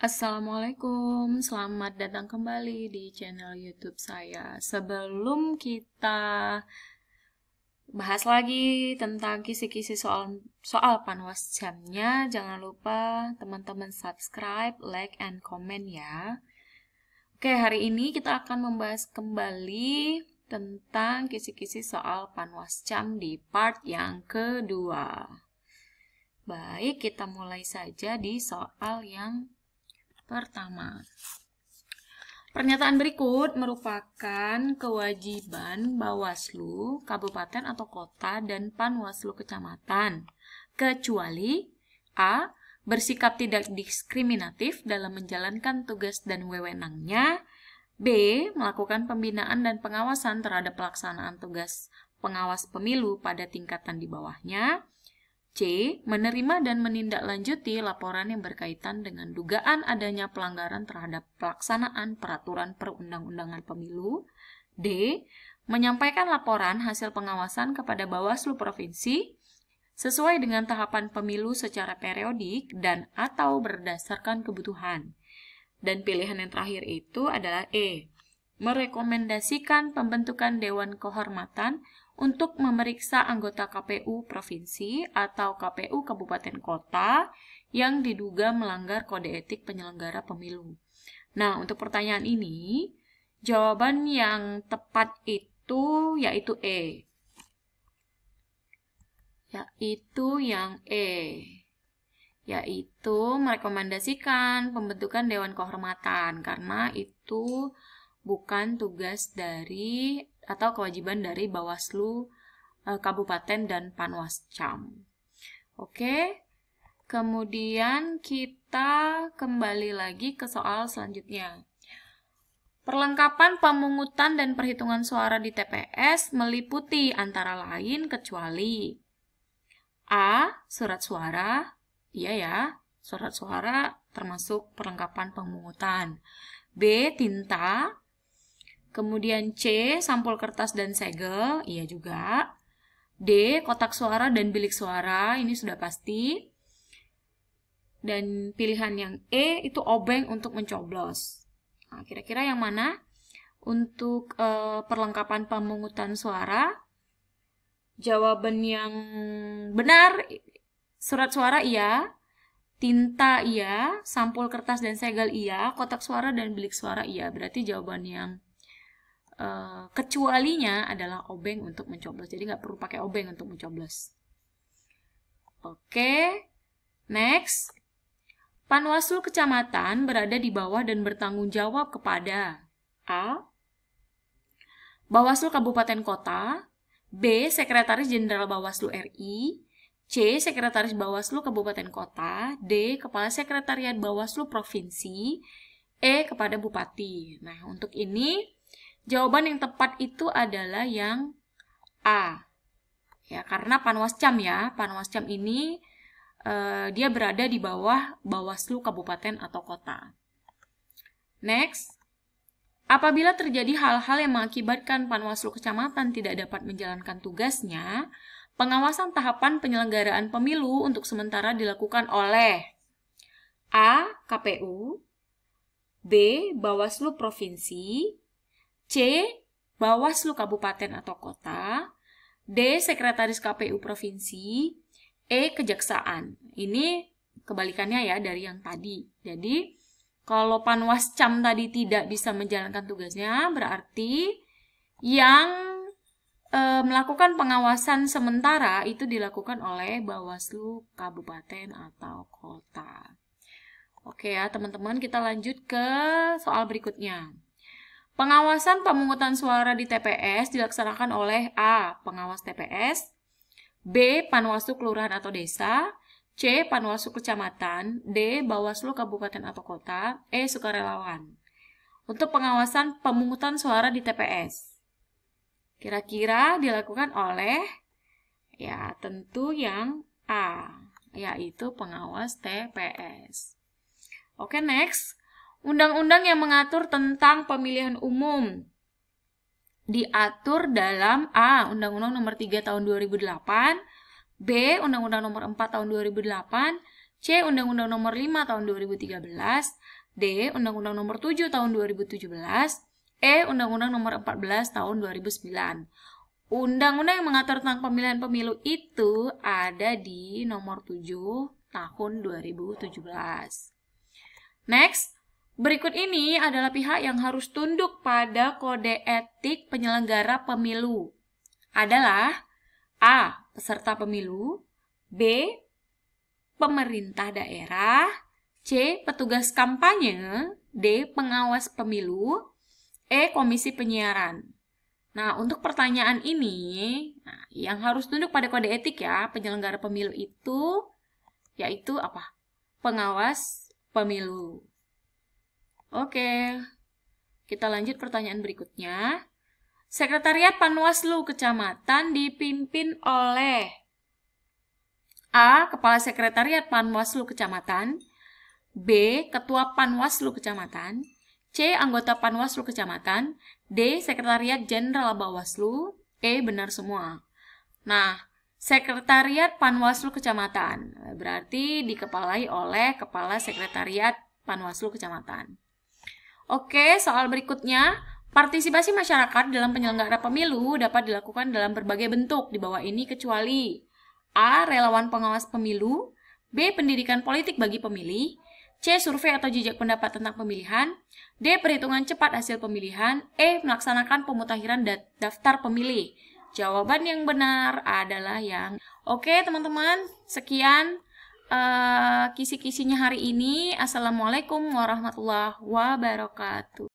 Assalamualaikum, selamat datang kembali di channel YouTube saya. Sebelum kita bahas lagi tentang kisi-kisi soal panwascamnya, jangan lupa teman-teman subscribe, like, and comment ya. Oke, hari ini kita akan membahas kembali tentang kisi-kisi soal panwascam di part yang kedua. Baik, kita mulai saja di soal yang pertama. Pernyataan berikut merupakan kewajiban Bawaslu, Kabupaten atau Kota, dan Panwaslu Kecamatan, kecuali A. Bersikap tidak diskriminatif dalam menjalankan tugas dan wewenangnya, B. Melakukan pembinaan dan pengawasan terhadap pelaksanaan tugas pengawas pemilu pada tingkatan di bawahnya, C. Menerima dan menindaklanjuti laporan yang berkaitan dengan dugaan adanya pelanggaran terhadap pelaksanaan peraturan perundang-undangan pemilu. D. Menyampaikan laporan hasil pengawasan kepada Bawaslu Provinsi sesuai dengan tahapan pemilu secara periodik dan atau berdasarkan kebutuhan. Dan pilihan yang terakhir itu adalah E. Merekomendasikan pembentukan Dewan Kehormatan untuk memeriksa anggota KPU Provinsi atau KPU Kabupaten Kota yang diduga melanggar kode etik penyelenggara pemilu. Nah, untuk pertanyaan ini, jawaban yang tepat itu yaitu E. Yaitu merekomendasikan pembentukan Dewan Kehormatan, karena itu bukan tugas dari atau kewajiban dari Bawaslu Kabupaten dan Panwascam. Oke, kemudian kita kembali lagi ke soal selanjutnya. Perlengkapan pemungutan dan perhitungan suara di TPS meliputi antara lain kecuali A. Surat suara, iya ya, surat suara termasuk perlengkapan pemungutan. B. Tinta. Kemudian C. Sampul kertas dan segel, iya juga. D. Kotak suara dan bilik suara, ini sudah pasti. Dan pilihan yang E itu obeng untuk mencoblos. Nah, kira-kira yang mana? Untuk perlengkapan pemungutan suara, jawaban yang benar, surat suara iya, tinta iya, sampul kertas dan segel iya, kotak suara dan bilik suara iya. Berarti jawaban yang kecualinya adalah obeng untuk mencoblos. Jadi nggak perlu pakai obeng untuk mencoblos. Oke, next. Panwaslu Kecamatan berada di bawah dan bertanggung jawab kepada A. Bawaslu Kabupaten Kota, B. Sekretaris Jenderal Bawaslu RI, C. Sekretaris Bawaslu Kabupaten Kota, D. Kepala Sekretariat Bawaslu Provinsi, E. Kepada Bupati. Nah, untuk ini jawaban yang tepat itu adalah yang A. Ya, karena Panwascam ya, Panwascam ini dia berada di bawah Bawaslu Kabupaten atau Kota. Next. Apabila terjadi hal-hal yang mengakibatkan Panwaslu Kecamatan tidak dapat menjalankan tugasnya, pengawasan tahapan penyelenggaraan pemilu untuk sementara dilakukan oleh A. KPU, B. Bawaslu Provinsi, C. Bawaslu Kabupaten atau Kota, D. Sekretaris KPU Provinsi, E. Kejaksaan. Ini kebalikannya ya dari yang tadi. Jadi, kalau Panwascam tadi tidak bisa menjalankan tugasnya, berarti yang melakukan pengawasan sementara itu dilakukan oleh Bawaslu Kabupaten atau Kota. Oke ya teman-teman, kita lanjut ke soal berikutnya. Pengawasan pemungutan suara di TPS dilaksanakan oleh A. Pengawas TPS, B. Panwaslu Kelurahan atau Desa, C. Panwaslu Kecamatan, D. Bawaslu Kabupaten atau Kota, E. Sukarelawan. Untuk pengawasan pemungutan suara di TPS, kira-kira dilakukan oleh, ya tentu yang A, yaitu pengawas TPS. Oke, next. Undang-undang yang mengatur tentang pemilihan umum diatur dalam A. Undang-Undang Nomor 3 Tahun 2008, B. Undang-Undang Nomor 4 Tahun 2008, C. Undang-Undang Nomor 5 Tahun 2013, D. Undang-Undang Nomor 7 Tahun 2017, E. Undang-Undang Nomor 14 Tahun 2009. Undang-undang yang mengatur tentang pemilihan pemilu itu ada di nomor 7 tahun 2017. Next, berikut ini adalah pihak yang harus tunduk pada kode etik penyelenggara pemilu. Adalah A. Peserta pemilu, B. Pemerintah daerah, C. Petugas kampanye, D. Pengawas pemilu, E. Komisi penyiaran. Nah, untuk pertanyaan ini, yang harus tunduk pada kode etik ya, penyelenggara pemilu itu, yaitu apa? Pengawas pemilu. Oke, kita lanjut pertanyaan berikutnya. Sekretariat Panwaslu Kecamatan dipimpin oleh A. Kepala Sekretariat Panwaslu Kecamatan, B. Ketua Panwaslu Kecamatan, C. Anggota Panwaslu Kecamatan, D. Sekretariat Jenderal Bawaslu, E. Benar semua. Nah, Sekretariat Panwaslu Kecamatan berarti dikepalai oleh Kepala Sekretariat Panwaslu Kecamatan. Oke, soal berikutnya. Partisipasi masyarakat dalam penyelenggara pemilu dapat dilakukan dalam berbagai bentuk di bawah ini kecuali A. Relawan pengawas pemilu, B. Pendidikan politik bagi pemilih, C. Survei atau jejak pendapat tentang pemilihan, D. Perhitungan cepat hasil pemilihan, E. Melaksanakan pemutakhiran daftar pemilih. Jawaban yang benar adalah yang Oke teman-teman, sekian kisi-kisinya hari ini. Assalamualaikum warahmatullahi wabarakatuh.